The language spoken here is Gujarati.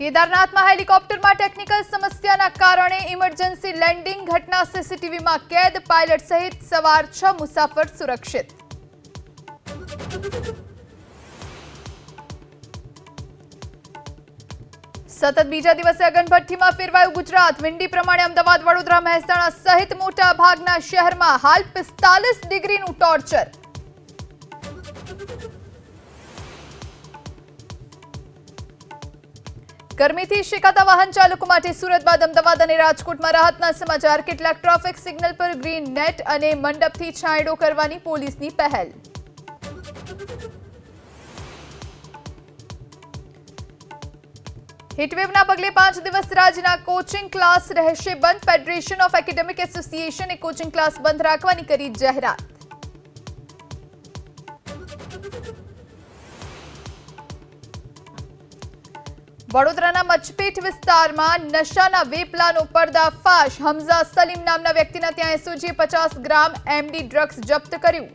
કેદારનાથમાં હેલિકોપ્ટરમાં ટેકનિકલ સમસ્યાના કારણે ઇમરજન્સી લેન્ડિંગ ઘટના સીસીટીવીમાં કેદ, પાયલટ સહિત સવાર 6 મુસાફર સુરક્ષિત. સતત બીજા દિવસે અગનભઠ્ઠીમાં ફેરવાયું ગુજરાત. વિંડી પ્રમાણે અમદાવાદ, વડોદરા, મહેસાણા સહિત મોટા ભાગના શહેરમાં હાલ 45 ડિગ્રીનું ટોર્ચર. ગરમીથી શેકાતા વાહન ચાલકો માટે સુરત બાદ અમદાવાદ અને રાજકોટમાં રાહતના સમાચાર. કેટલાક ટ્રાફિક સિગ્નલ પર ગ્રીન નેટ અને મંડપથી છાંયડો કરવાની પોલીસની પહેલ. હીટવેવના પગલે 5 દિવસ રાજ્યના કોચિંગ ક્લાસ રહેશે બંધ. ફેડરેશન ઓફ એકેડેમિક એસોસિએશને કોચિંગ ક્લાસ બંધ રાખવાની કરી જાહેરાત. વડોદરાના મચપેટ વિસ્તારમાં નશાના વેપલાનો પર્દાફાશ. હમઝા સલીમ નામના વ્યક્તિના ત્યાં એસઓજીએ 50 ગ્રામ એમડી ડ્રગ્સ જપ્ત કર્યું.